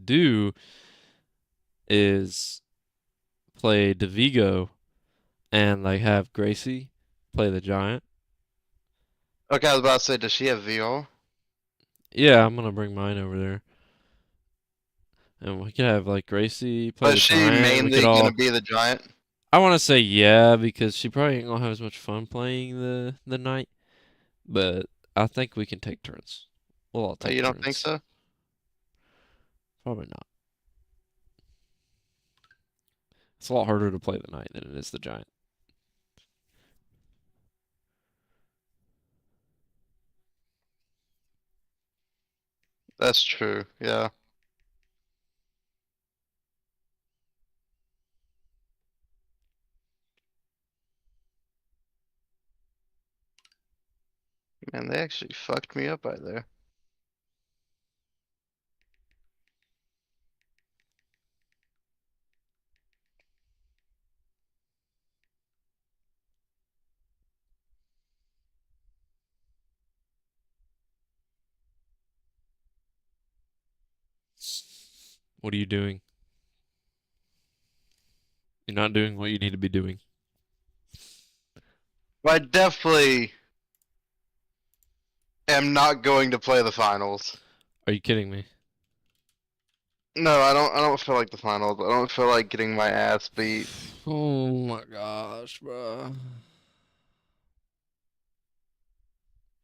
do is play DeVigo and like have Gracie play the giant. Okay, I was about to say, does she have VR? Yeah, I'm gonna bring mine over there. And we could have like Gracie play But is the she giant. We could mainly gonna all be the giant? I wanna say yeah, because she probably ain't gonna have as much fun playing the knight. But I think we can take turns. We'll all Oh, take you don't think turns. so? Probably not. It's a lot harder to play the knight than it is the giant. That's true, yeah. Man, they actually fucked me up right there. What are you doing? You're not doing what you need to be doing. But I definitely am not going to play the finals. Are you kidding me? No, I don't feel like the finals. I don't feel like getting my ass beat. Oh my gosh, bro.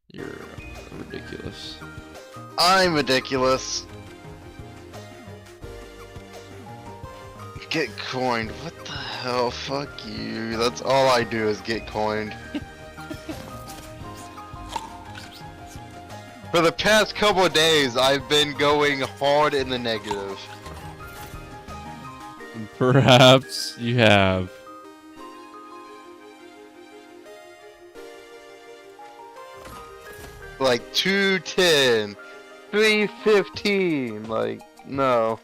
You're ridiculous. I'm ridiculous. Get coined. What the hell? Fuck you. That's all I do is get coined. For the past couple of days, I've been going hard in the negative. Perhaps you have. Like 210, 315, like, no.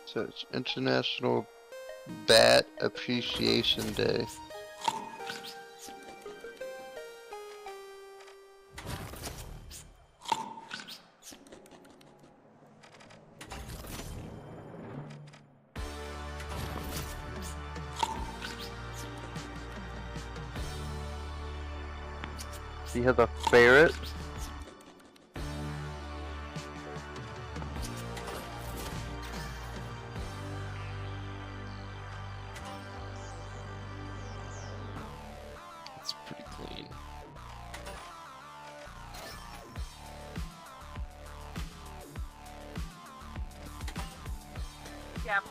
So it's International Bat Appreciation Day. He has a ferret. It's pretty clean.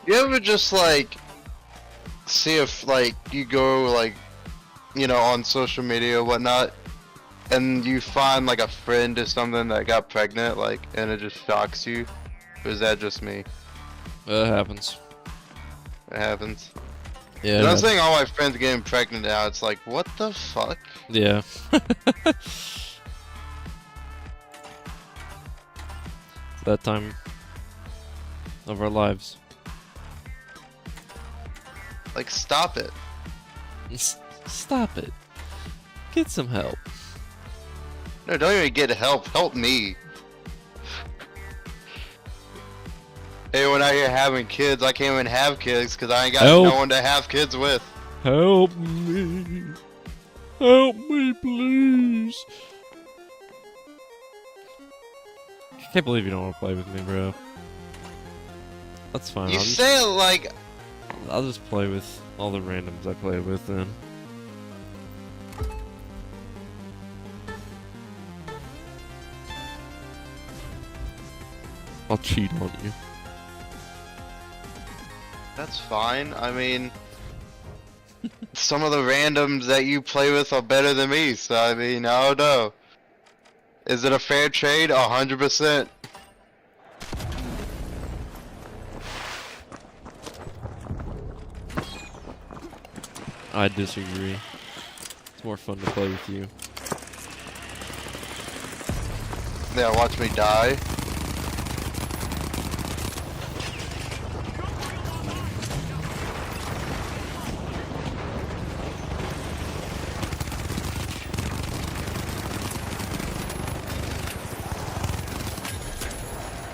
You ever just like see if like you go like on social media or whatnot, and you find like a friend or something that got pregnant, like, and it just shocks you? Or is that just me? That happens. It happens. Yeah, it And I'm happens. saying all my friends are getting pregnant now. It's like, what the fuck? Yeah. That time of our lives. Like, stop it. Stop it. Get some help. No, don't even get help. Help me. Everyone out here having kids, I can't even have kids because I ain't got Help. no one to have kids with. Help me. Help me, please. I can't believe you don't want to play with me, bro. That's fine. You say it like, I'll just play with all the randoms I play with then. I'll cheat on you. that's fine. I mean, some of the randoms that you play with are better than me, so I mean, I don't know. Is it a fair trade? 100%. I disagree. It's more fun to play with you. Yeah, watch me die.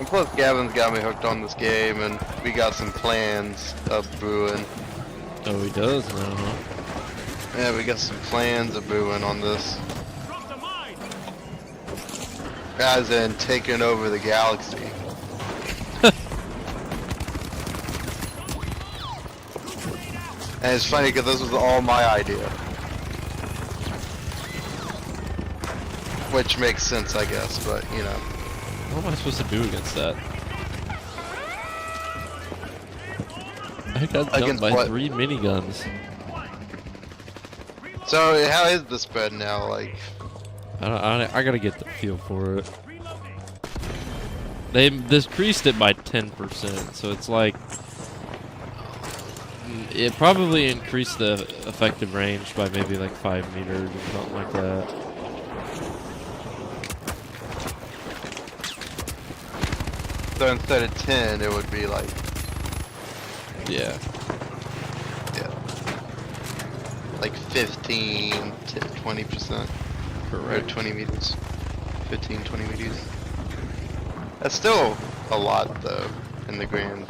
And plus, Gavin's got me hooked on this game, and we got some plans of brewing. Oh, he does now, huh? Yeah, we got some plans of brewing on this. As in taking over the galaxy. And it's funny because this was all my idea. Which makes sense, I guess, but you know. What am I supposed to do against that? I got jumped Against by what? 3 miniguns. So, how is the spread now? Like, I gotta get the feel for it. They decreased it by 10%, so it's like it probably increased the effective range by maybe like 5 meters or something like that. so instead of 10, it would be like, Yeah. yeah, like 15 to 20%. Or Correct. 20 meters. 15, 20 meters. That's still a lot, though, in the grand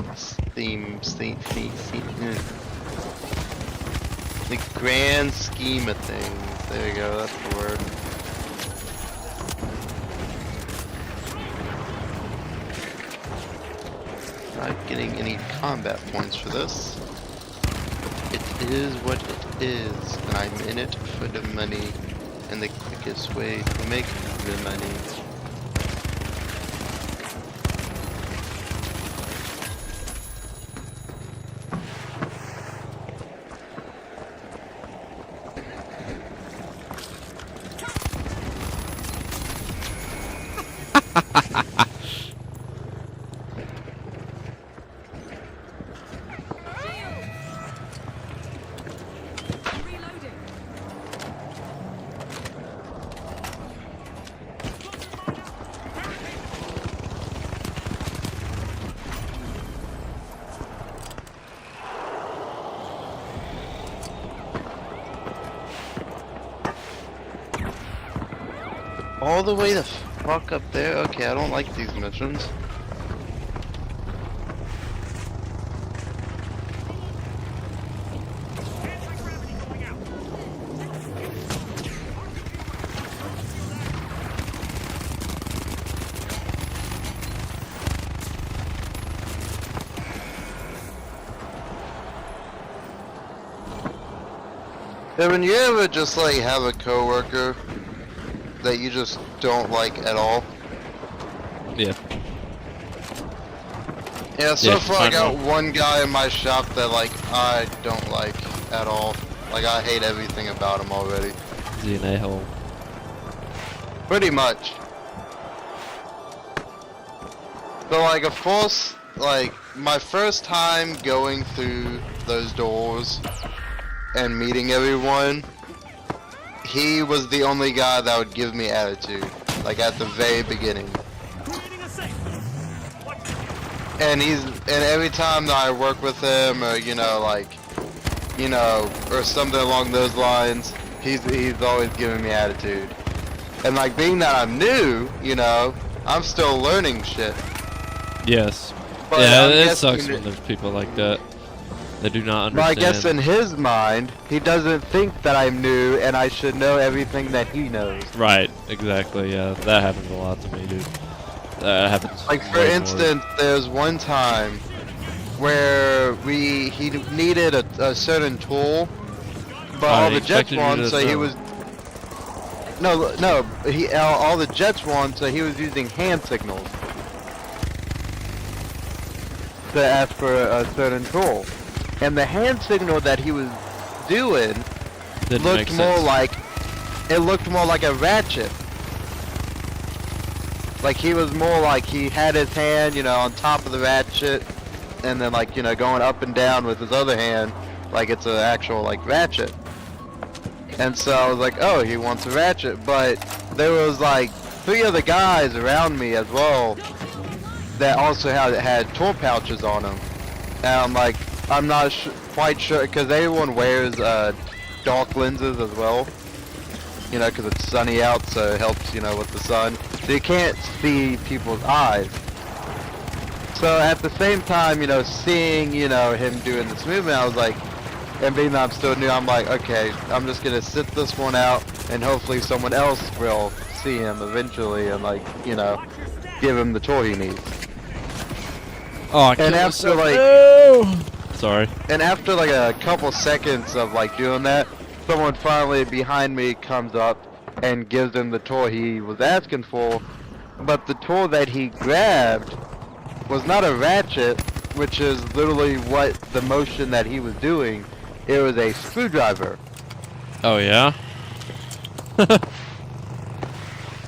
the grand scheme of things. There you go, that's the word. Not getting any combat points for this. It is what it is, and I'm in it for the money, and the quickest way to make the money. All the way the fuck up there? Okay, I don't like these missions. Evan, you ever just like have a coworker that you just don't like at all? Yeah. Yeah, so Yeah, far I I got know. one guy in my shop that like I don't like at all. Like I hate everything about him already. Is he an a-hole? Pretty much. So like my first time going through those doors and meeting everyone, he was the only guy that would give me attitude, like at the very beginning. And every time that I work with him, or or something along those lines, he's always giving me attitude. And like being that I'm new, I'm still learning shit. Yes. But Yeah, I'm it guessing sucks when there's people like that. They do not But I understand. guess in his mind, he doesn't think that I'm new and I should know everything that he knows. Right, exactly, yeah. That happens a lot to me, dude. That happens Like for way more. instance, there's one time where he needed a certain tool, but all he the jets expected you won, to so he know. was all the jets won, so he was using hand signals to ask for a certain tool. And the hand signal that he was doing Didn't make looked more like a ratchet. Like he was more like he had his hand, on top of the ratchet, and then going up and down with his other hand, like it's an actual ratchet. And so I was like, oh, he wants a ratchet, but there was like 3 other guys around me as well that also had tool pouches on them. And I'm like, I'm not quite sure, because everyone wears dark lenses as well. Because it's sunny out, so it helps, with the sun. So you can't see people's eyes. So at the same time, seeing, him doing this movement, I was like, and being that I'm still new, I'm like, okay, I'm just gonna sit this one out, and hopefully someone else will see him eventually, and like, give him the tour he needs. Oh, I And after myself. like, No! Sorry. and after like a couple seconds of like doing that, someone finally behind me comes up and gives him the tour he was asking for, but the tool that he grabbed was not a ratchet, which is literally what the motion that he was doing. It was a screwdriver. Oh yeah.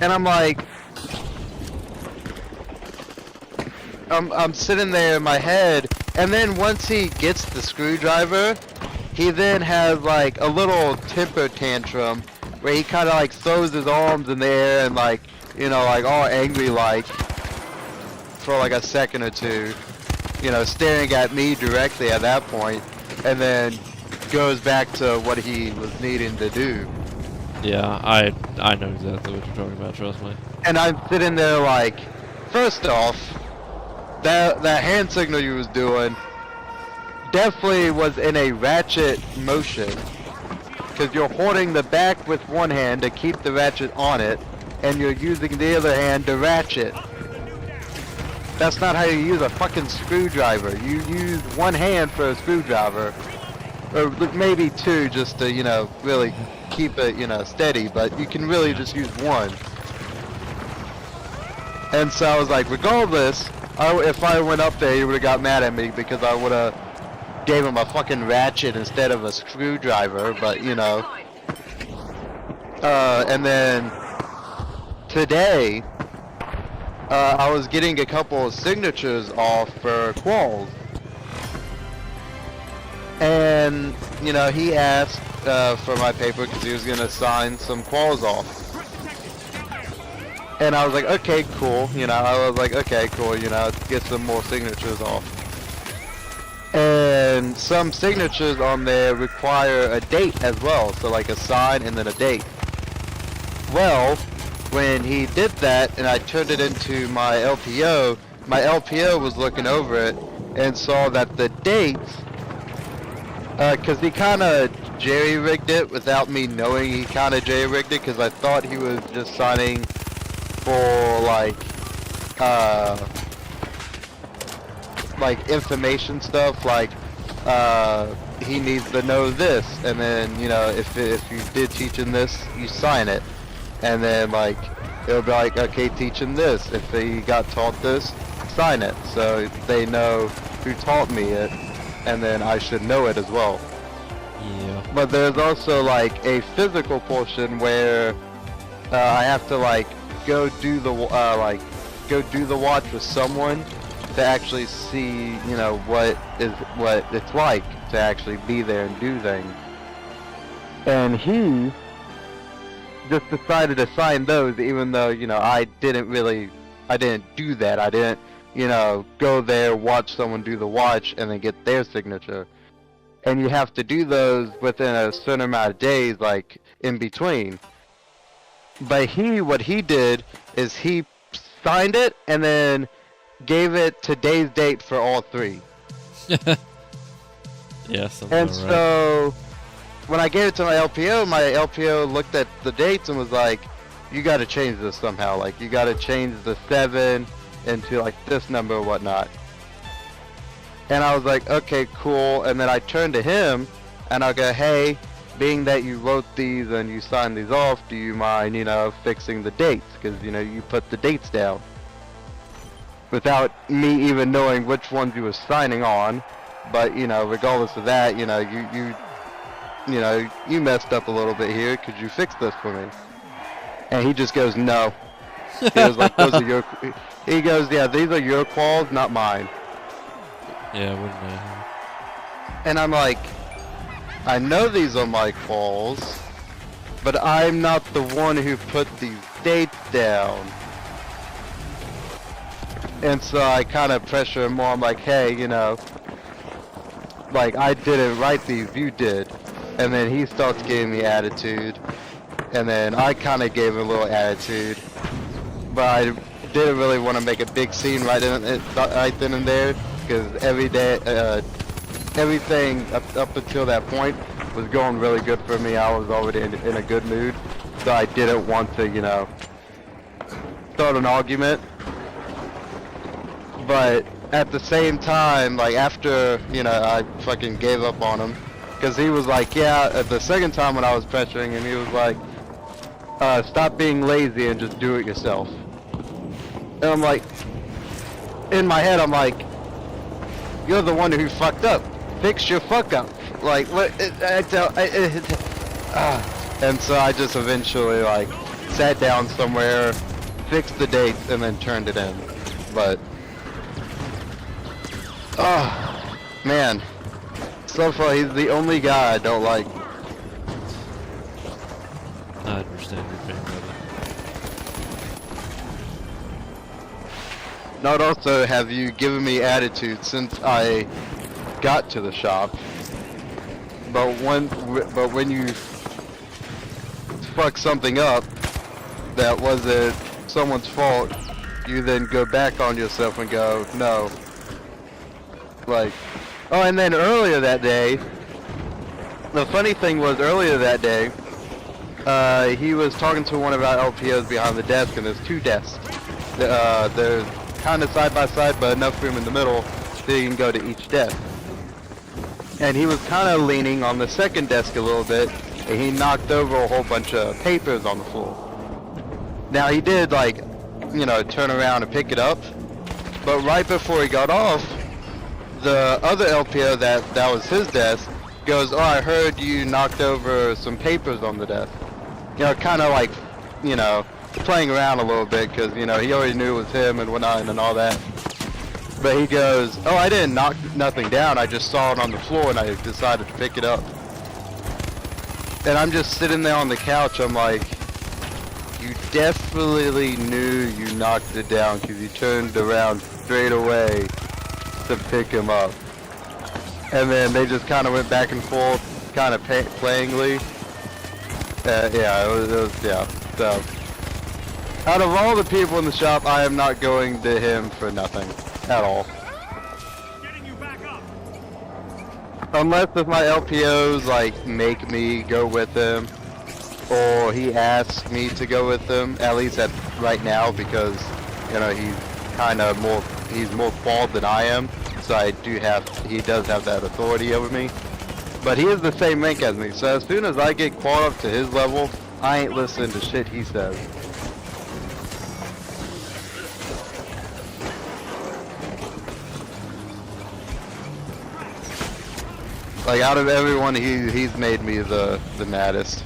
And I'm like, I'm sitting there in my head, and then once he gets the screwdriver, he then has like a little temper tantrum where he kind of like throws his arms in the air and like, like all angry like for like a second or two, staring at me directly at that point, and then goes back to what he was needing to do. Yeah, I know exactly what you're talking about. Trust me. And I'm sitting there like, first off, that hand signal you was doing definitely was in a ratchet motion, because you're holding the back with one hand to keep the ratchet on it, and you're using the other hand to ratchet. That's not how you use a fucking screwdriver. You use one hand for a screwdriver, or maybe two just to, really keep it, steady, but you can really just use one. And so I was like, regardless, if I went up there, he would have got mad at me because I would have gave him a fucking ratchet instead of a screwdriver, but and then today, I was getting a couple of signatures off for quals. And, he asked for my paper because he was going to sign some quals off. And I was like, okay, cool. I was like, okay, cool, get some more signatures off. And some signatures on there require a date as well. So like a sign and then a date. Well, when he did that and I turned it into my LPO was looking over it and saw that the dates, because he kind of jerry-rigged it without me knowing he kind of jerry-rigged it, because I thought he was just signing for like information stuff, like he needs to know this, and then if you did teach him this, you sign it, and then like it'll be like, okay, teach him this. If he got taught this, sign it, so they know who taught me it, and then I should know it as well. Yeah. But there's also like a physical portion where I have to like go do the watch with someone to actually see, what it's like to actually be there and do things. And he just decided to sign those, even though, I didn't do that. I didn't, go there, watch someone do the watch, and then get their signature. And you have to do those within a certain amount of days, like, in between. But what he did is he signed it, and then gave it today's date for all three. Yeah, and right. So when I gave it to my LPO looked at the dates and was like, you got to change this somehow. Like, you got to change the 7 into like this number or whatnot. And I was like, okay, cool. And then I turned to him and I go, hey, being that you wrote these and you signed these off, do you mind, fixing the dates? Because, you put the dates down without me even knowing which ones you were signing on. But, regardless of that, you messed up a little bit here. Could you fix this for me? And he just goes, no. He was like, he goes, yeah, these are your quals, not mine. Yeah, wouldn't I? And I'm like, I know these are my quals, but I'm not the one who put these dates down. And so I kind of pressure him more. I'm like, hey, like, I didn't write these, you did. And then he starts giving me attitude. And then I kind of gave him a little attitude. But I didn't really want to make a big scene right then and there, because every day, everything up until that point was going really good for me. I was already in a good mood, so I didn't want to, you know, start an argument. But at the same time, like after, you know, I fucking gave up on him, because he was like, yeah, at the second time when I was pressuring him, he was like, stop being lazy and just do it yourself. And I'm like, in my head, I'm like, you're the one who fucked up. Fix your fuck up. Like, what? And so I just eventually, like, sat down somewhere, fixed the dates, and then turned it in. But, oh, man. So far, he's the only guy I don't like. I understand your pain, brother. Not also have you given me attitude since I got to the shop, but when you fuck something up that wasn't someone's fault, you then go back on yourself and go, no. Like, oh, and then earlier that day, the funny thing was earlier that day, he was talking to one of our LPOs behind the desk, and there's two desks. There's kind of side by side, but enough room in the middle so you can go to each desk. And he was kind of leaning on the second desk a little bit, and he knocked over a whole bunch of papers on the floor. Now he did, like, you know, turn around and pick it up, but right before he got off, the other LPO that was his desk goes, oh, I heard you knocked over some papers on the desk. You know, kind of like, you know, playing around a little bit, because, you know, he already knew it was him and whatnot and all that. But he goes, oh, I didn't knock nothing down, I just saw it on the floor and I decided to pick it up. And I'm just sitting there on the couch, I'm like, you definitely knew you knocked it down because you turned around straight away to pick him up. And then they just kind of went back and forth, kind of playingly. Yeah, it was, yeah, so. Out of all the people in the shop, I am not going to him for nothing. At all. Getting you back up. Unless if my LPOs, like, make me go with him, or he asks me to go with him, at least at right now, because, you know, he's more bald than I am, so he does have that authority over me. But he is the same rank as me, so as soon as I get caught up to his level, I ain't listening to shit he says. Like, out of everyone, he's made me the maddest.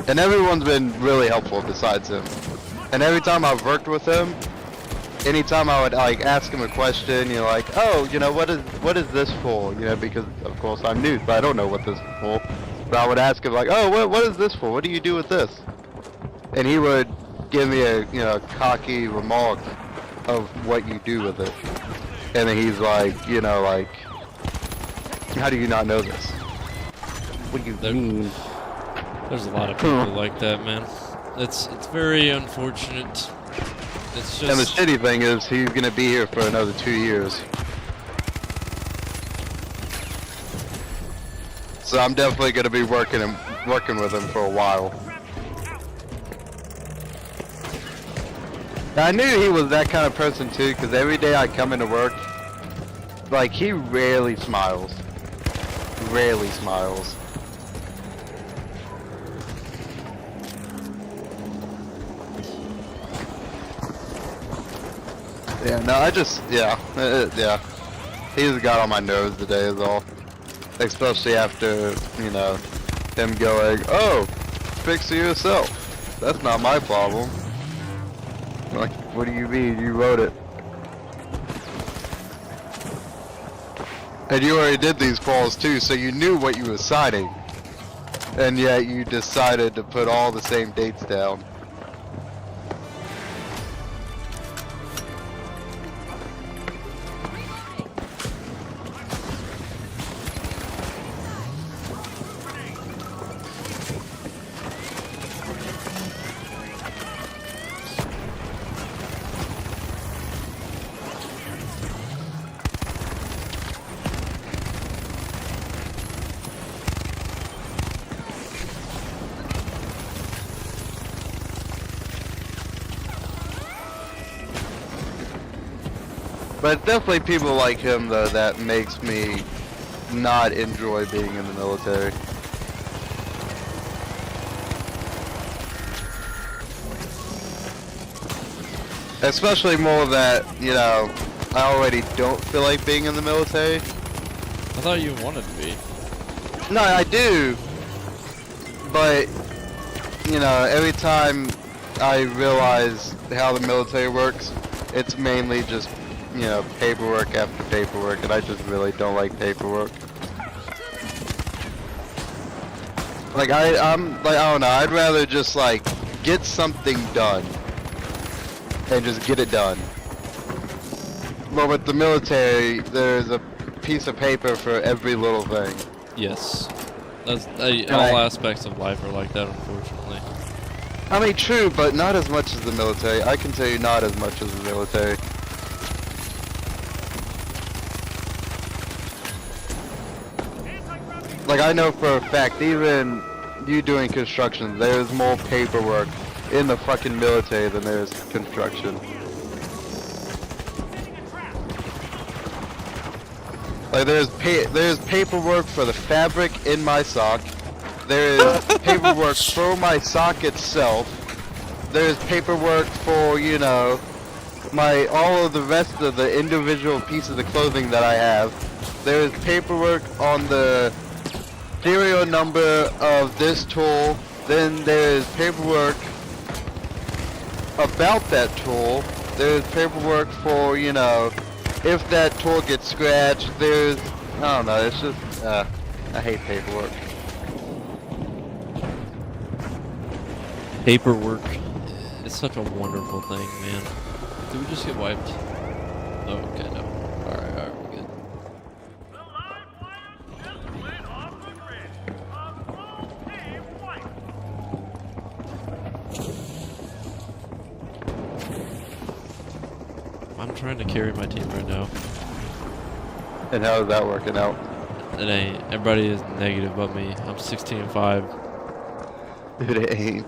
And everyone's been really helpful besides him. And every time I've worked with him, anytime I would, like, ask him a question, you know, like, oh, you know, what is this for? You know, because, of course, I'm new, so I don't know what this is for. But I would ask him, like, oh, what is this for? What do you do with this? And he would give me a, you know, cocky remark of what you do with it. And then he's like, you know, like, how do you not know this? What do you mean? There's a lot of people like that, man. It's very unfortunate. It's just. And the shitty thing is, he's gonna be here for another 2 years. So I'm definitely gonna be working with him for a while. I knew he was that kind of person too, because every day I come into work, like, he rarely smiles. Rarely smiles. Yeah, no, yeah. He's got on my nose today is all. Especially after, you know, him going, oh, fix it yourself. That's not my problem. Like, what do you mean? You wrote it. And you already did these calls too, so you knew what you were signing. And yet you decided to put all the same dates down. But definitely people like him though that makes me not enjoy being in the military. Especially more that, you know, I already don't feel like being in the military. I thought you wanted to be. No, I do. But, you know, every time I realize how the military works, it's mainly just, you know, paperwork after paperwork, and I just really don't like paperwork. Like, I'm like, I don't know, I'd rather just, like, get something done. And just get it done. But with the military, there's a piece of paper for every little thing. Yes. That's And all aspects of life are like that, unfortunately. I mean, true, but not as much as the military. I can tell you not as much as the military. Like, I know for a fact, even you doing construction, there's more paperwork in the fucking military than there is construction. Like, there's paperwork for the fabric in my sock. There is paperwork for my sock itself. There's paperwork for, you know, all of the rest of the individual pieces of clothing that I have. There is paperwork on the serial number of this tool. Then there is paperwork about that tool. There's paperwork for, you know, if that tool gets scratched. There's, I don't know, it's just, I hate paperwork. Paperwork. It's such a wonderful thing, man. Did we just get wiped? Oh, okay, no. Alright, we're good. The live wire just went off the grid. A full team wipe. I'm trying to carry my team right now. And how is that working out? It ain't. Everybody is negative but me. I'm 16-5. Dude, it ain't.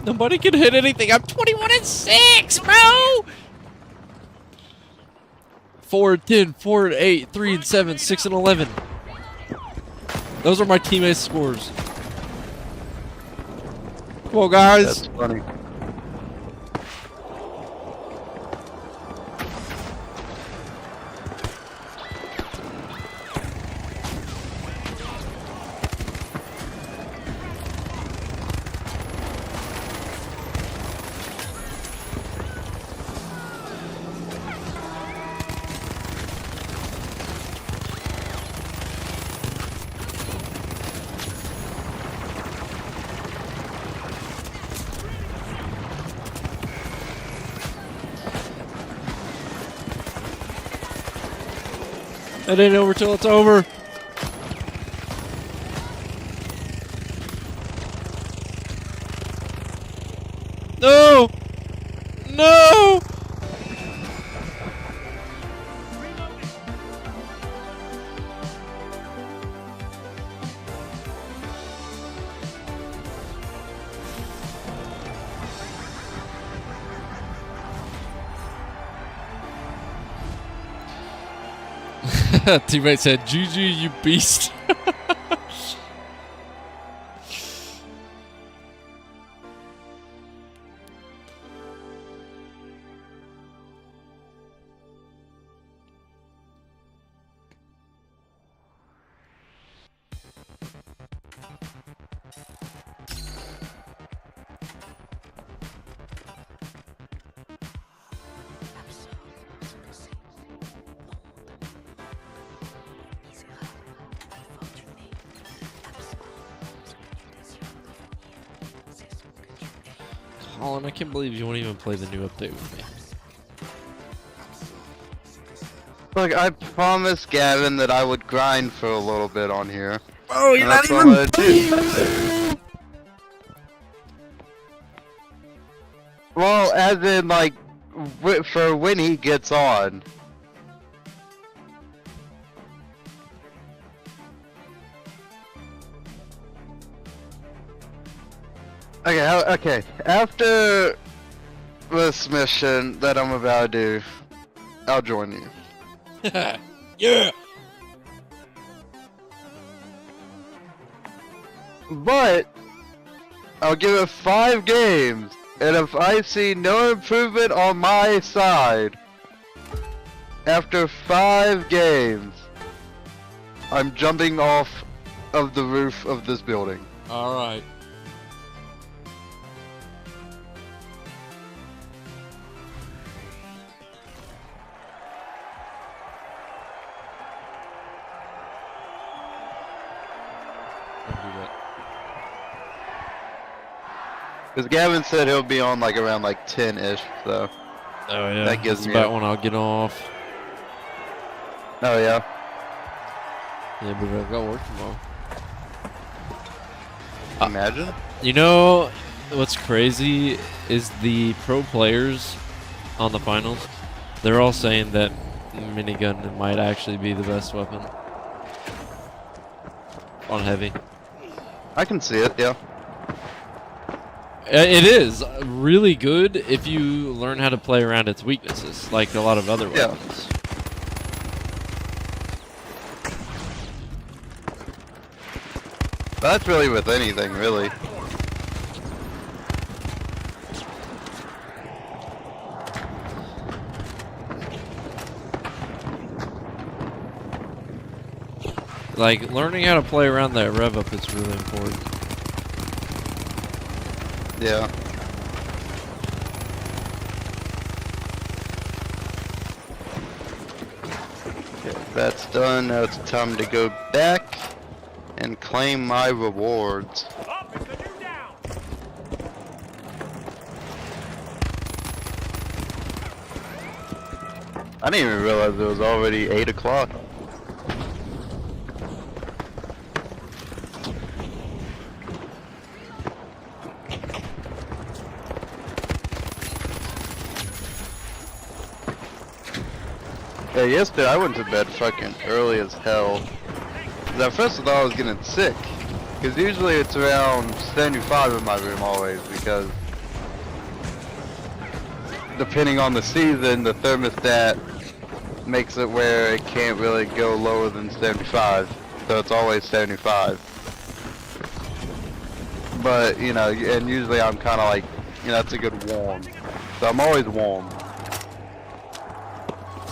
Nobody can hit anything. I'm 21-6, bro! 4-10, 4-8, 3-7, 6-11. Those are my teammates' scores. Come on, guys. That's funny. It ain't over till it's over. No! No! Teammate said, "GG, you beast." Colin, I can't believe you won't even play the new update with me. Look, I promised Gavin that I would grind for a little bit on here. Oh, And that's what I'm gonna do. Well, as in, like, for when he gets on. Okay. After this mission that I'm about to do, I'll join you. Yeah. But I'll give it 5 games, and if I see no improvement on my side after 5 games, I'm jumping off of the roof of this building. All right. Don't do that. Because Gavin said he'll be on like around like 10-ish, so. Oh yeah. That gives That's me about a- when I'll get off. Oh yeah. Yeah, but I've got work tomorrow. Imagine. You know what's crazy is the pro players on the finals. They're all saying that minigun might actually be the best weapon on heavy. I can see it, yeah. It is really good if you learn how to play around its weaknesses, like a lot of other Yeah. weapons. That's really with anything, really. Like, learning how to play around that rev up is really important. Yeah. Okay, that's done. Now it's time to go back and claim my rewards. Up is the new down. I didn't even realize it was already 8 o'clock. Yeah, yesterday I went to bed fucking early as hell. 'Cause at first I thought I was getting sick. Because usually it's around 75 in my room always, because depending on the season, the thermostat makes it where it can't really go lower than 75. So it's always 75. But, you know, and usually I'm kind of like, you know, that's a good warm. So I'm always warm.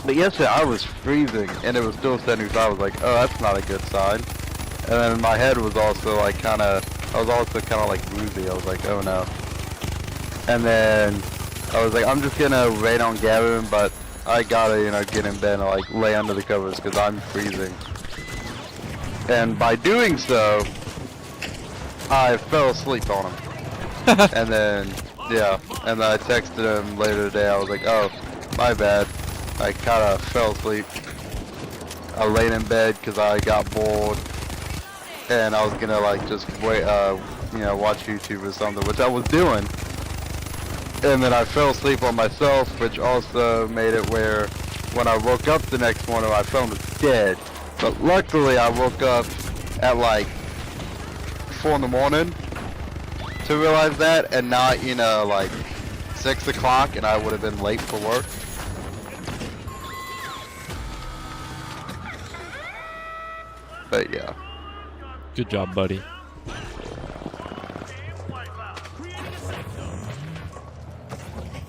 But yesterday I was freezing and it was still 75. I was like, oh, that's not a good sign. And then my head was also like I was also kind of like woozy. I was like, oh no. And then I was like, I'm just gonna raid on Gavin, but I gotta, you know, get in bed and like lay under the covers because I'm freezing. And by doing so, I fell asleep on him. And then, yeah, and then I texted him later today. I was like, oh, my bad. I kind of fell asleep. I laid in bed because I got bored. And I was gonna like just wait, you know, watch YouTube or something, which I was doing. And then I fell asleep on myself, which also made it where when I woke up the next morning, my phone was dead. But luckily, I woke up at like 4 in the morning to realize that, and not, you know, like 6 o'clock, and I would have been late for work. But yeah. Good job, buddy. Game wipeout. Creating a safe zone. Reloading.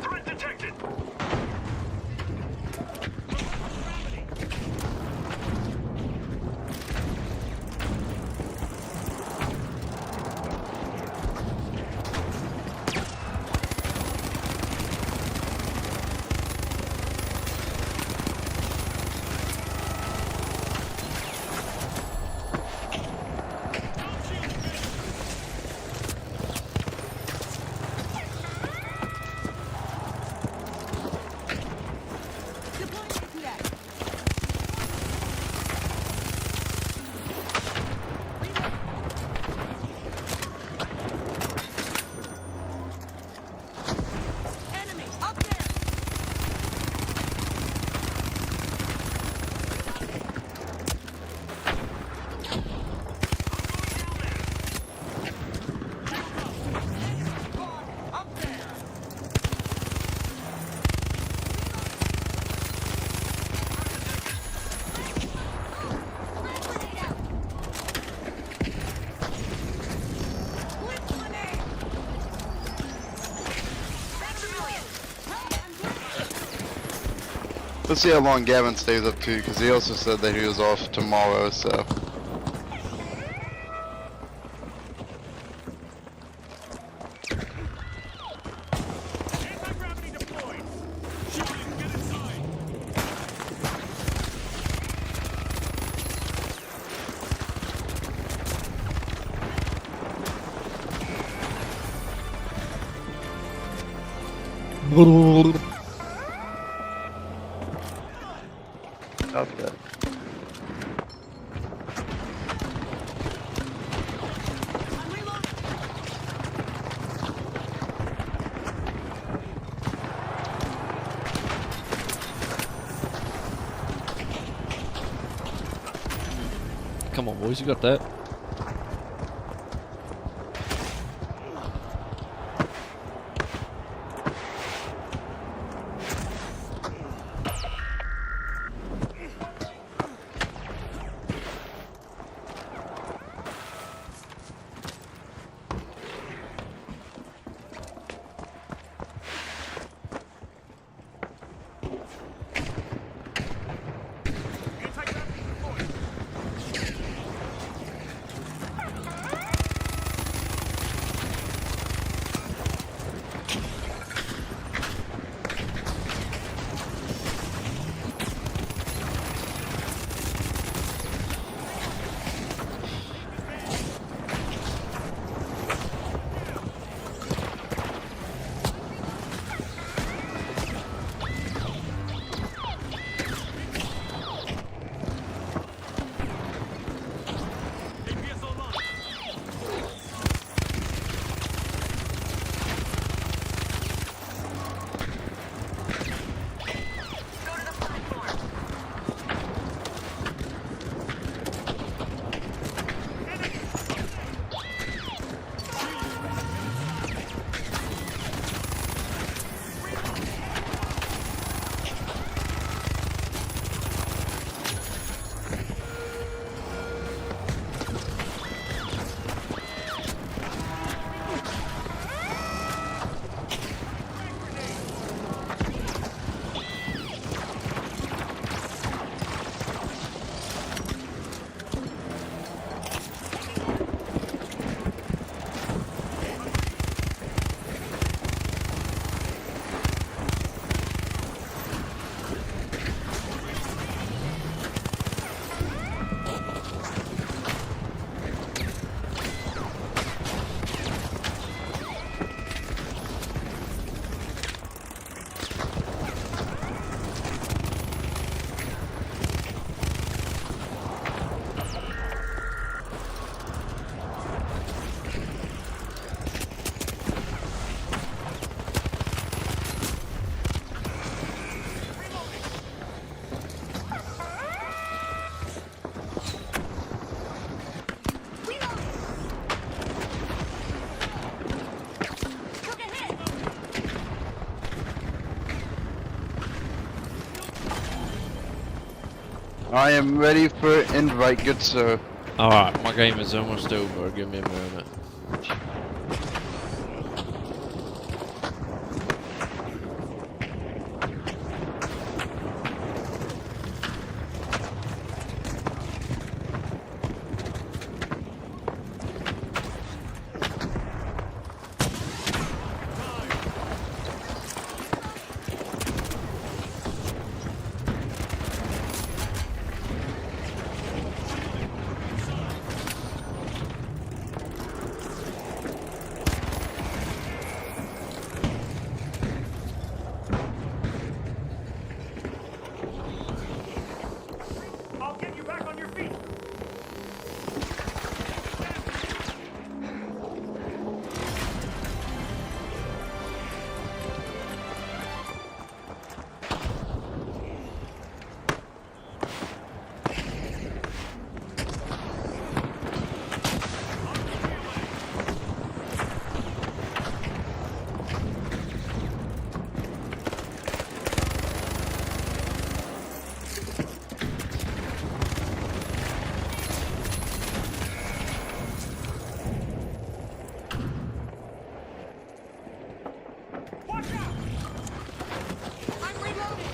Threat detected. Enemy up there. Up there. Blitz grenade. Let's see how long Gavin stays up too, because he also said that he was off tomorrow, so. Anti-gravity deployed. Shooting. Get inside. Okay. I'm reloading. Come on, boys, you got that. Anti-gravity deployed. I am ready for invite, good sir. Alright, my game is almost over. Give me a minute. I'll get you back on your feet. Watch out! I'm reloading.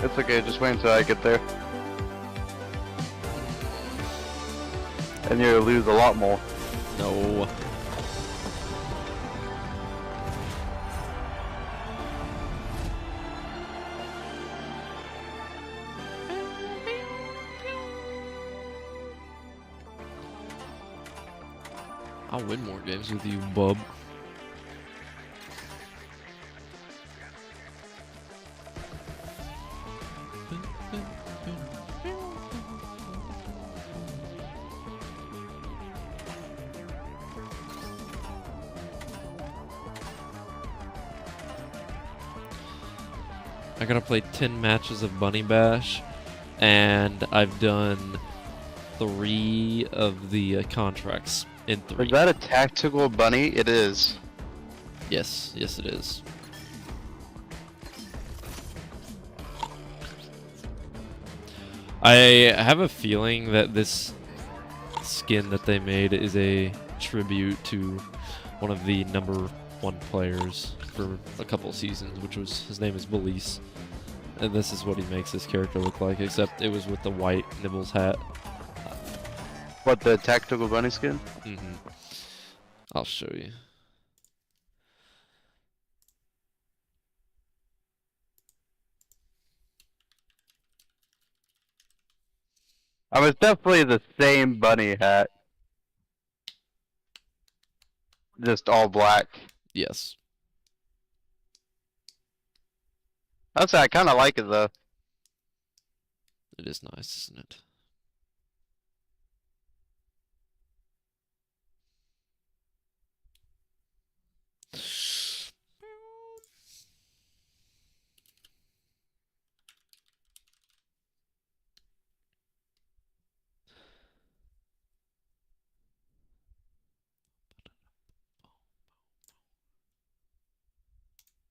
It's okay, just wait until I get there. And you'll lose a lot more. No. I'll win more games with you, bub. I gotta play 10 matches of Bunny Bash, and I've done 3 of the contracts in 3. Is that a tactical bunny? It is. Yes, yes it is. I have a feeling that this skin that they made is a tribute to one of the #1 players for a couple seasons, which was, his name is Belize. And this is what he makes his character look like, except it was with the white Nibbles hat. What, the tactical bunny skin? I'll show you. I was definitely the same bunny hat. Just all black. Yes. I kind of like it though. It is nice, isn't it?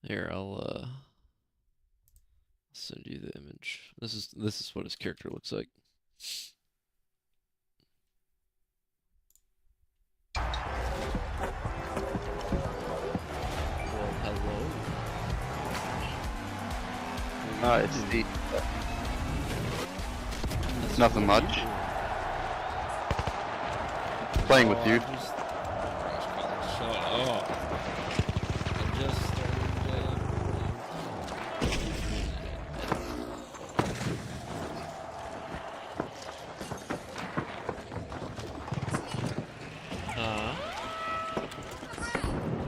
Here, I'll send you the image. This is what his character looks like. Well, hello. It's the nothing much. Playing with you. Shut up. I just started playing.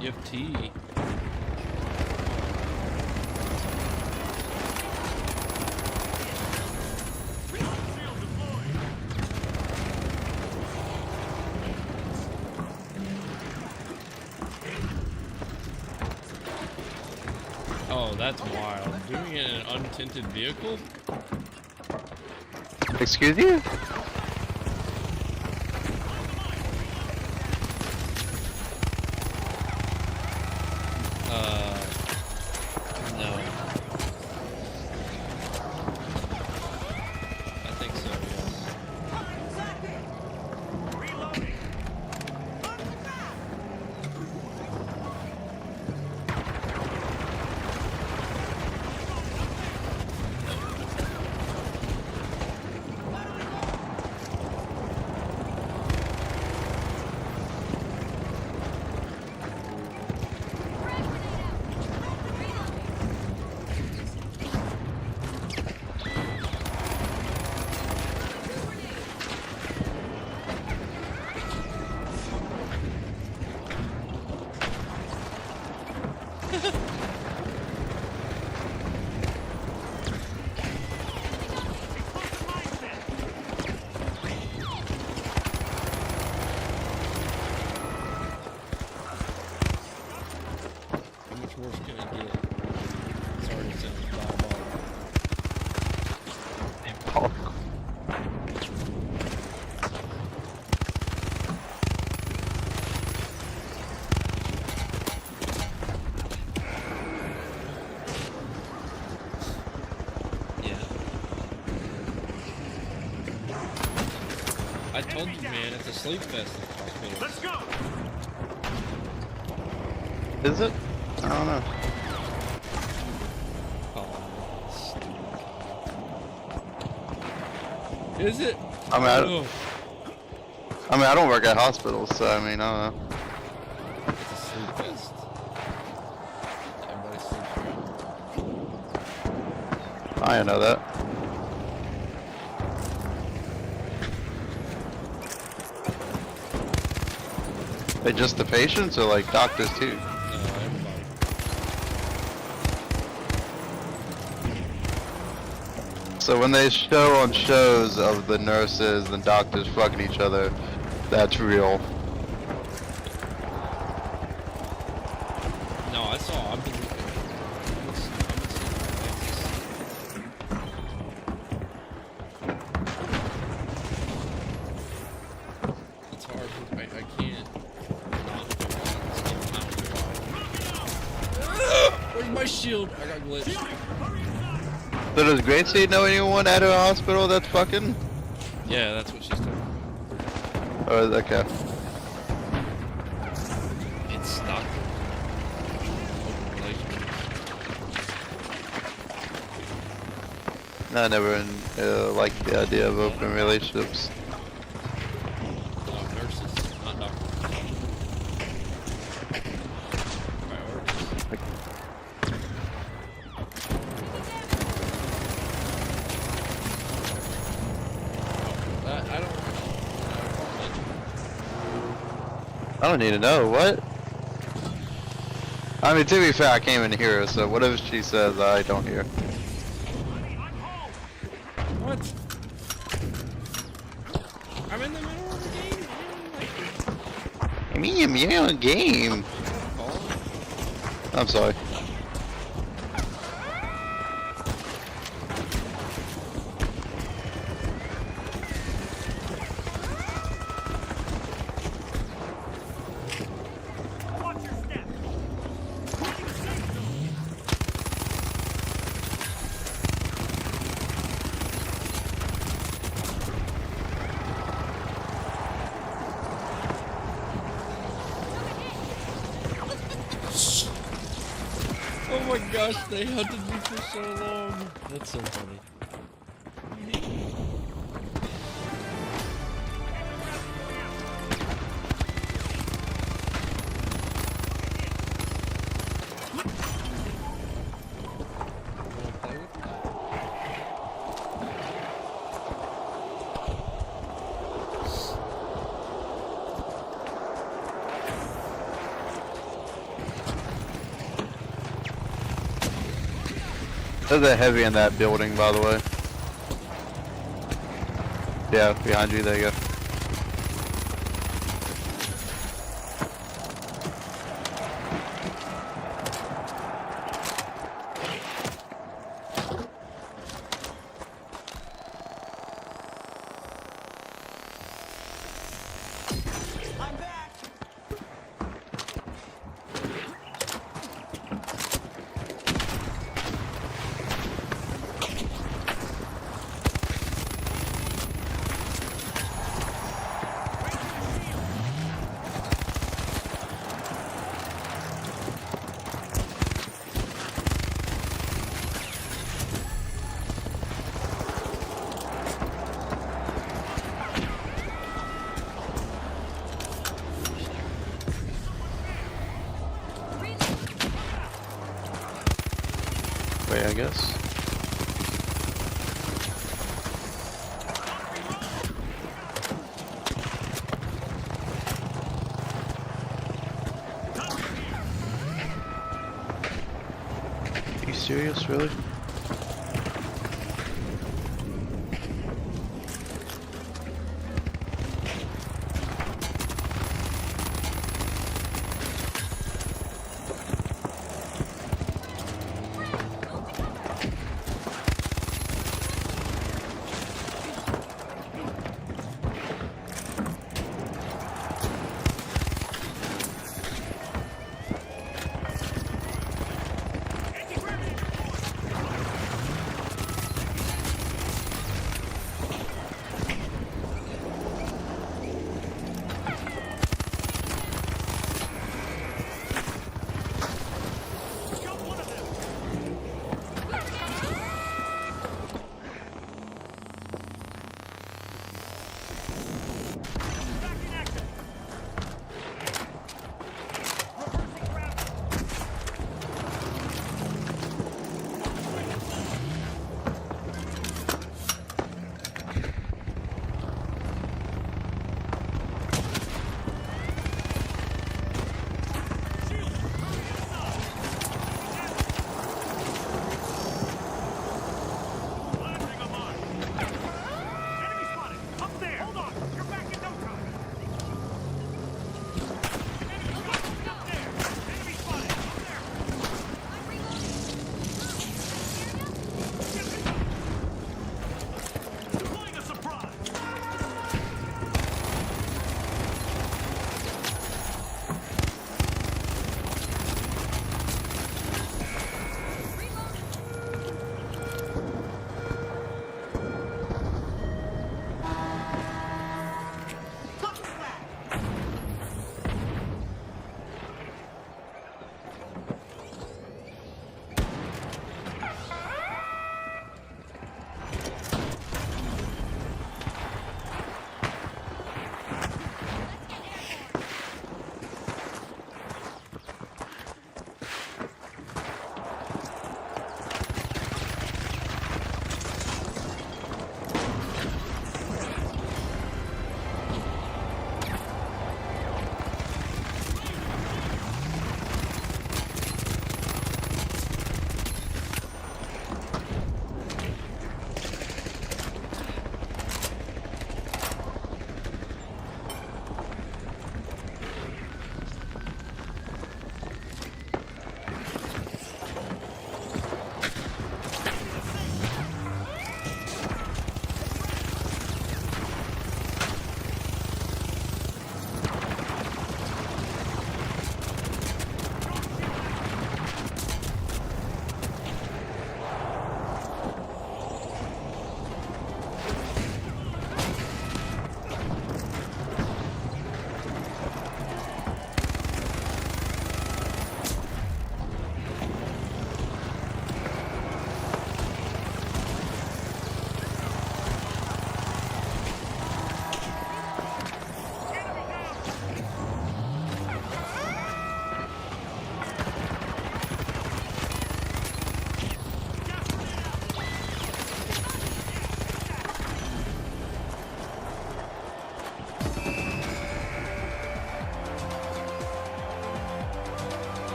You EMT. Shield deployed. Oh, that's wild. Doing it in an untinted vehicle? Excuse you? No. I think so, yes. Reloading. How much worse can it get? Sorry to sound diabolical. Yeah. I told you, man, it's a sleep fest at the hospital. Let's go. Is it? I don't know. Oh, is it? I mean, Oh, I don't work at hospitals, so I mean, I don't know. it's a sleep fest. Everybody sleeps around. I didn't know that. They just the patients or like doctors too? No, everybody. So when they show on shows of the nurses and doctors fucking each other, that's real. No, I saw. I've been seeing it's hard. I can't. Not do it. Where's my shield? I got glitched. So does Gracie know anyone at her hospital that's fucking? Yeah, that's what she's talking about. Oh, okay. It's not open relationship. I never liked the idea of open relationships. Nurses, not doctors. Priorities. I don't need to know, what? I mean, to be fair, I came in here, so whatever she says, I don't hear. What? I'm in the middle of the game, man. I mean, you're on a game. I'm sorry. Watch your step. Oh my gosh, they hunted me for so long. That's so funny. Wanna play with me? There's a heavy in that building, by the way. Yeah, behind you. There you go. I'm back. Wait, I guess. Are you serious, really?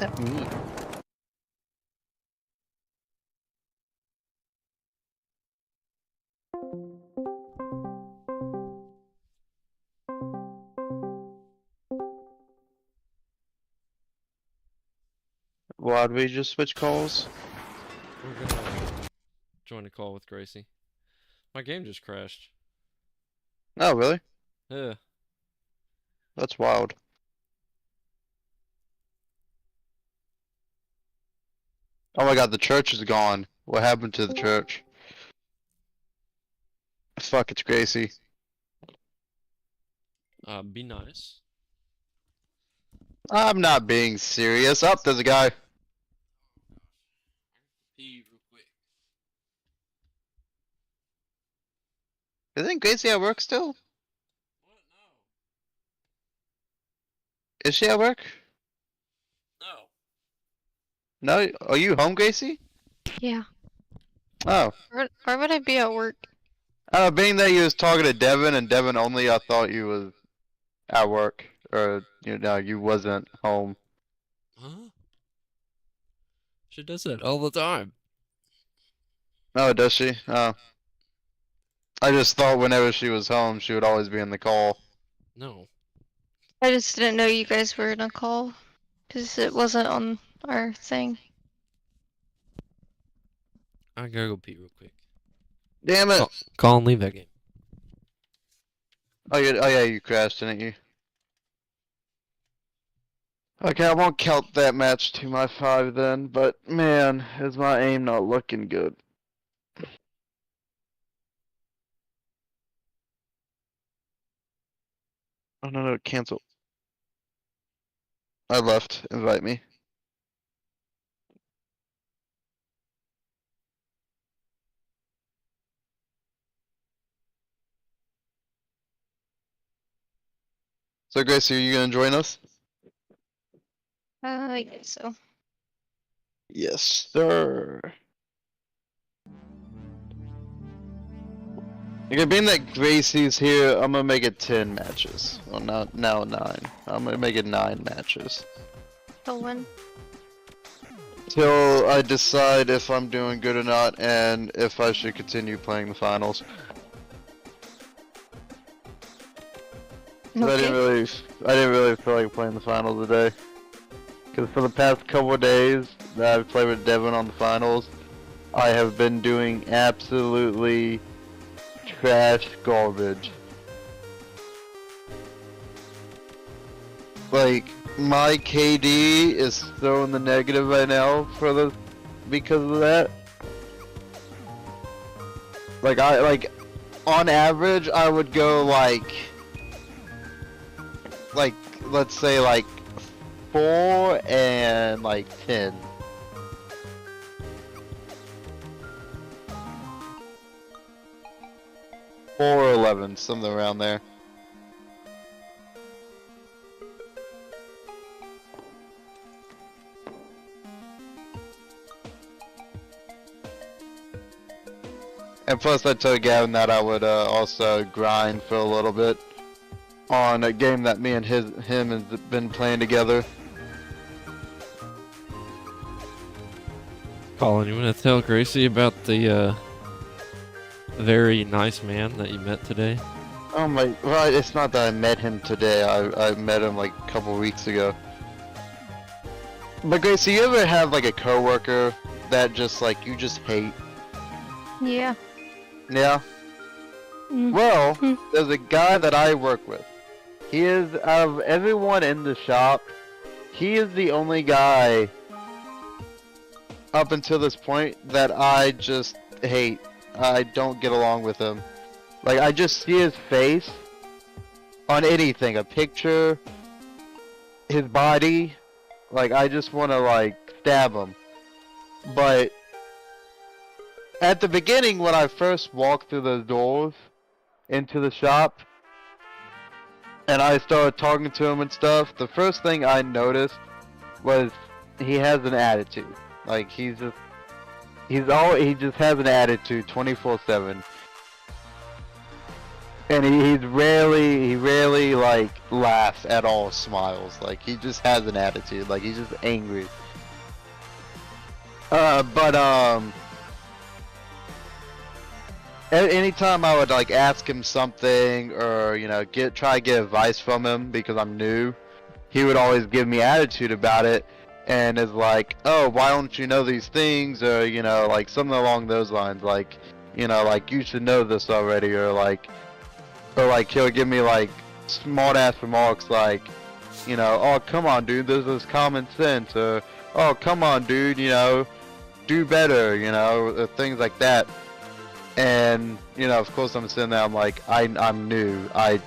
that mean? Why'd we just switch calls? We're gonna join a call with Gracie. My game just crashed. Oh, really? Yeah. That's wild. Oh my god, the church is gone. What happened to the church? Fuck, it's Gracie. Be nice. I'm not being serious. Up, there's a guy. Pee real quick. Isn't Gracie at work still? What? No. Is she at work? No. No? Are you home, Gracie? Yeah. Oh. Why would I be at work? Being that you was talking to Devin and Devin only, I thought you was at work. Or, you know, you wasn't home. Huh? She does that all the time. Oh, does she? Oh. I just thought whenever she was home, she would always be in the call. No. I just didn't know you guys were in a call. Because it wasn't on our thing. I gotta go pee real quick. Damn it! Call and leave that game. Oh, yeah, you crashed, didn't you? Okay, I won't count that match to my 5 then, but man, is my aim not looking good. Oh no, cancel. I left, invite me. So Gracie, are you gonna join us? I guess so. Yes, sir. Okay, being that Gracie's here, I'm gonna make it 10 matches. Well, not now 9. I'm gonna make it 9 matches. Till when? Till I decide if I'm doing good or not, and if I should continue playing the finals. 'Cause I didn't really feel like playing the finals today. Because for the past couple of days that I've played with Devin on the finals, I have been doing absolutely trash garbage. Like, my KD is so in the negative right now because of that. Like, on average, I would go like, let's say like 4 and like 10. Or 11, something around there. And plus I told Gavin that I would also grind for a little bit on a game that me and him has been playing together. Colin, you wanna tell Gracie about the very nice man that you met today? Oh my, well, it's not that I met him today, I met him like a couple weeks ago. But Gracie, you ever have like a coworker that just like, you just hate? Yeah. Yeah? Mm. Well, there's a guy that I work with. He is, out of everyone in the shop, he is the only guy up until this point that I just hate. I don't get along with him. Like, I just see his face on anything, a picture, his body, like, I just want to, like, stab him. But at the beginning, when I first walked through those doors into the shop, and I started talking to him and stuff, the first thing I noticed was he has an attitude. Like, he just has an attitude 24/7. And he rarely like laughs at all, smiles. Like he just has an attitude. Like he's just angry. But anytime I would like ask him something or try to get advice from him because I'm new, he would always give me attitude about it, and is like, oh, why don't you know these things, or like something along those lines, like like you should know this already, or like he'll give me like smart ass remarks like, oh come on dude, this is common sense, or oh come on dude, do better, things like that. And of course I'm sitting there, I'm like, I'm new, I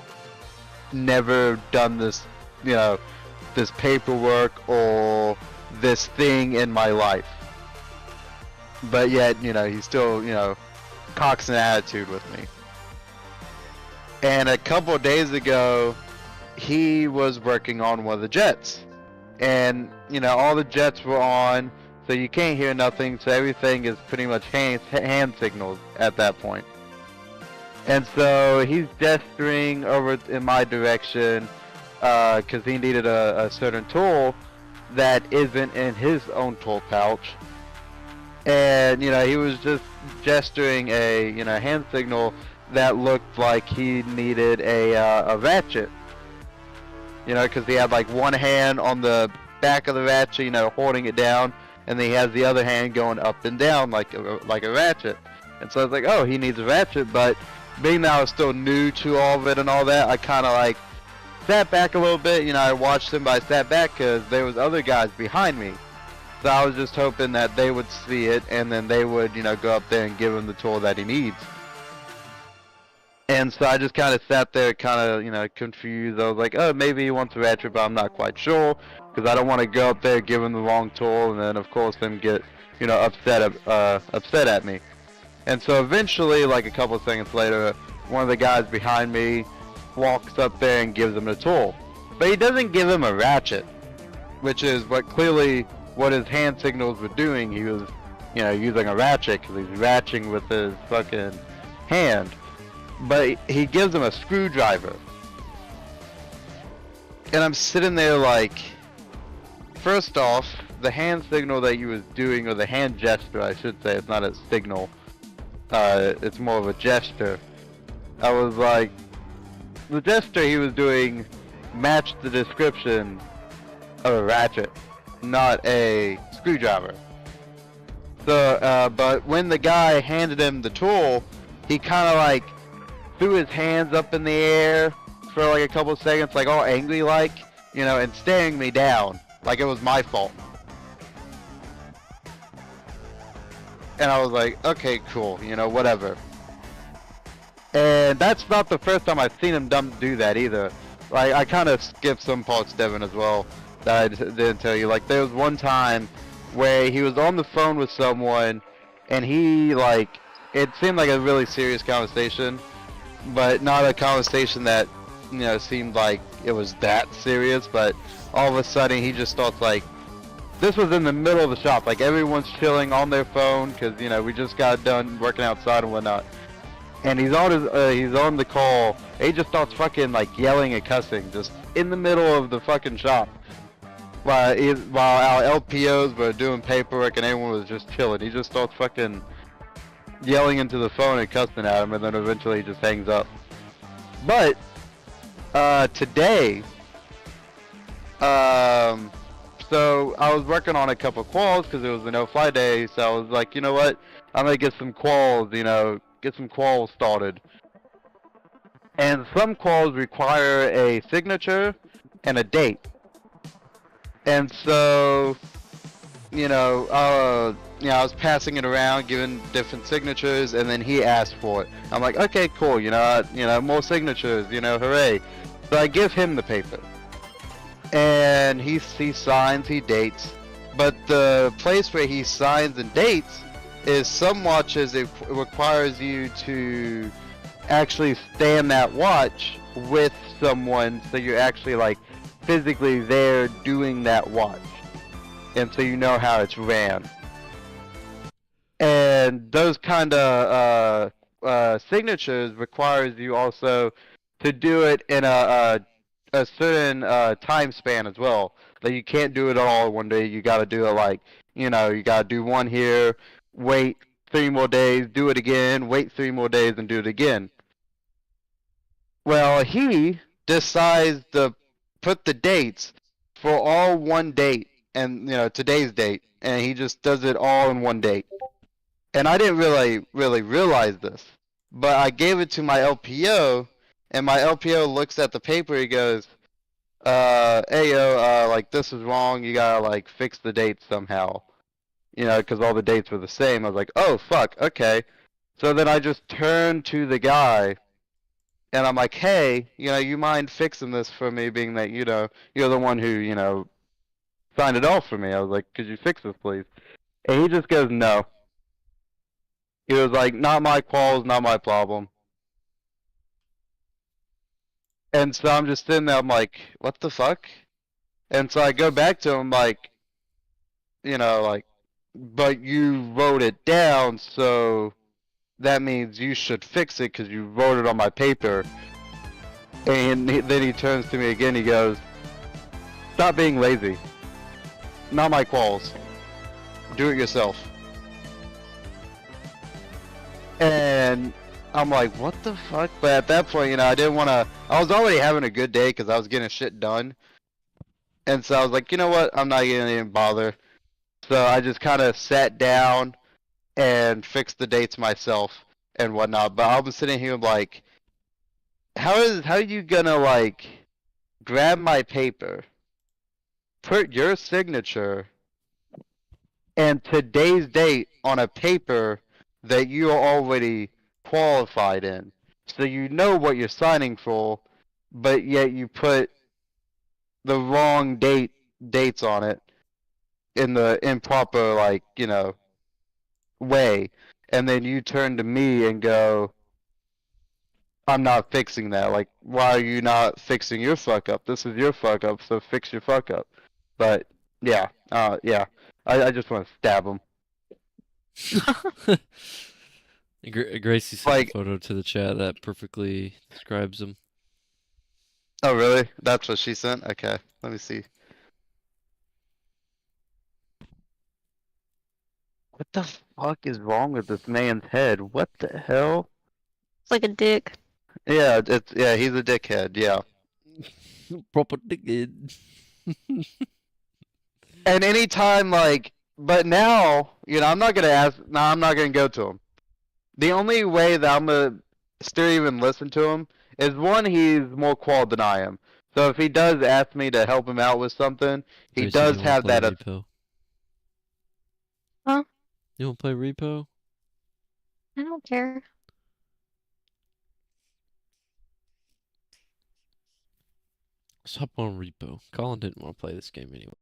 never done this, this paperwork or this thing in my life, but yet he still cocks an attitude with me. And a couple of days ago, he was working on one of the jets, and all the jets were on, so you can't hear nothing, so everything is pretty much hand signals at that point. And so he's gesturing over in my direction because he needed a certain tool that isn't in his own tool pouch. And he was just gesturing a hand signal that looked like he needed a ratchet. Because he had like one hand on the back of the ratchet, holding it down, and then he has the other hand going up and down like a ratchet. And so I was like, oh, he needs a ratchet, but being that I was still new to all of it and all that, I kind of like sat back a little bit. I watched him, but I sat back because there was other guys behind me. So I was just hoping that they would see it, and then they would, go up there and give him the tool that he needs. And so I just kind of sat there, kind of, confused. I was like, oh, maybe he wants a ratchet, but I'm not quite sure, because I don't want to go up there, give him the wrong tool, and then, of course, him get, upset at me. And so eventually, like a couple of seconds later, one of the guys behind me walks up there and gives him the tool. But he doesn't give him a ratchet, which is what his hand signals were doing. He was, using a ratchet because he's ratcheting with his fucking hand. But he gives him a screwdriver. And I'm sitting there like, first off, the hand signal that he was doing, or the hand gesture, I should say, it's not a signal. It's more of a gesture. I was like, the gesture he was doing matched the description of a ratchet, not a screwdriver. So, but when the guy handed him the tool, he kind of like threw his hands up in the air for like a couple of seconds, like all angry like, and staring me down like it was my fault. And I was like, okay, cool, whatever. And that's not the first time I've seen him do that either. Like, I kind of skipped some parts, Devin, as well, that I didn't tell you. Like, there was one time where he was on the phone with someone, and he, like, it seemed like a really serious conversation, but not a conversation that, seemed like it was that serious, but all of a sudden he just starts, like, this was in the middle of the shop, like everyone's chilling on their phone because we just got done working outside and whatnot, and he's on the call. He just starts fucking like yelling and cussing just in the middle of the fucking shop while our LPOs were doing paperwork and everyone was just chilling. He just starts fucking yelling into the phone and cussing at him, and then eventually he just hangs up. But today, so I was working on a couple quals because it was a no-fly day, so I was like, you know what, I'm gonna get some quals, get some quals started. And some quals require a signature and a date. And so, I was passing it around, giving different signatures, and then he asked for it. I'm like, okay, cool, more signatures, hooray. So I give him the paper. And he signs, he dates, but the place where he signs and dates is some watches it requires you to actually stay in that watch with someone, so you're actually like physically there doing that watch, and so you know how it's ran. And those kind of signatures requires you also to do it in a certain time span as well. Like you can't do it all one day. You got to do it like you got to do one here, wait 3 more days, do it again, wait 3 more days, and do it again. Well, he decides to put the dates for all one date and today's date, and he just does it all in one date. And I didn't really realize this, but I gave it to my LPO, and my LPO looks at the paper. He goes, hey yo, like this is wrong. You gotta like fix the dates somehow, because all the dates were the same. I was like, oh fuck, okay. So then I just turned to the guy, and I'm like, hey, you mind fixing this for me, being that you're the one who signed it off for me. I was like, could you fix this, please? And he just goes, no. He was like, not my qualls, not my problem. And so I'm just sitting there, I'm like, what the fuck? And so I go back to him like, like, but you wrote it down, so that means you should fix it because you wrote it on my paper. And then he turns to me again, he goes, stop being lazy. Not my qualls. Do it yourself. And I'm like, what the fuck? But at that point, I didn't want to. I was already having a good day because I was getting shit done. And so I was like, you know what? I'm not gonna even bother. So I just kind of sat down and fixed the dates myself and whatnot. But I was sitting here like, how are you gonna like grab my paper, put your signature and today's date on a paper that you are already qualified in? So you know what you're signing for, but yet you put the wrong dates on it in the improper way, and then you turn to me and go, I'm not fixing that. Like, why are you not fixing your fuck up? This is your fuck up, so fix your fuck up. But yeah, yeah, I just want to stab him. Gracie sent Like, a photo to the chat that perfectly describes him. oh really? That's what she sent? Okay, let me see. What the fuck is wrong with this man's head? What the hell? It's like a dick. Yeah, he's a dickhead, yeah. Proper dickhead. And anytime but now, I'm not gonna ask. No, I'm not gonna go to him. The only way that I'm gonna still even listen to him is one, he's more qual than I am. So if he does ask me to help him out with something, he Gracie, does you wanna have play that. Repo? Huh? You wanna play Repo? I don't care. Let's hop on Repo. Colin didn't want to play this game anyway.